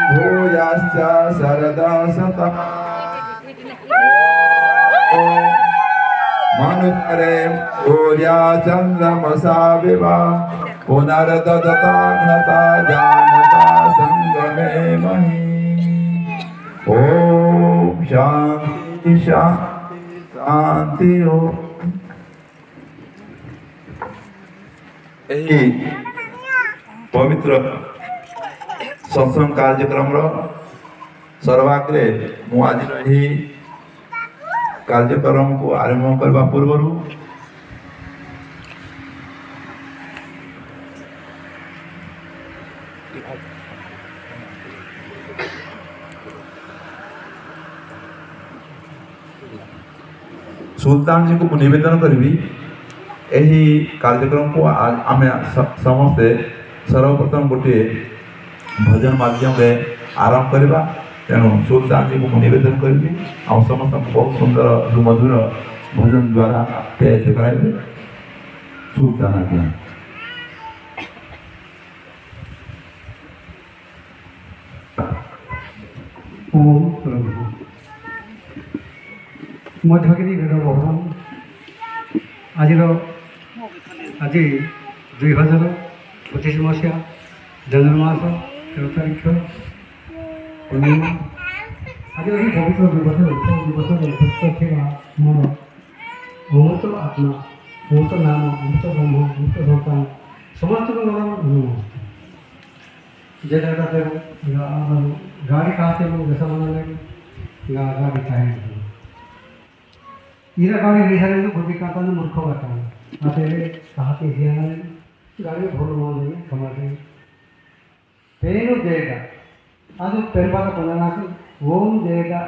भूयाश्च शरदा शतम् मनुत्तरे सूर्या चन्द्रमसा विवा पुनर्ददताग्नता जानता संगमे मही। ओम शांति शांति शांति। ओम यही पवित्र सत्संग कार्यक्रम सर्वाग्रे मु आज कार्यक्रम को आरंभ करने पूर्व सुल्तान जी को निवेदन करी यही कार्यक्रम को आम समस्ते सर्वप्रथम गोटे भजन माध्यम आरंभ करवा। तेणु सुल्तान जी को निवेदन करी आ समस्त बहुत सुंदर सुमधुर भजन द्वारा तेज कराइबे। सुल्तान आज्ञा। ओम प्रभु मध्यगिरी वेद भवन आज 2025 मसीहा जनवरी मास 13 तारीख पूर्णिमा आज यही पवित्र दिवस मोर अमृत आत्मा अमृत नाम अमृत ब्रह्म अमृत संतान समस्त नमस्ते। जगह गाड़ी खाते जैसा बना लगे गाड़ी खाए इरा गाड़ी रिसारे तो गोटी काटा ने मूर्ख बाटा आते कहा के हिया गाड़ी भोल मान ले समाजे पेनो देगा आज पेरवा का बनाना से ओम देगा।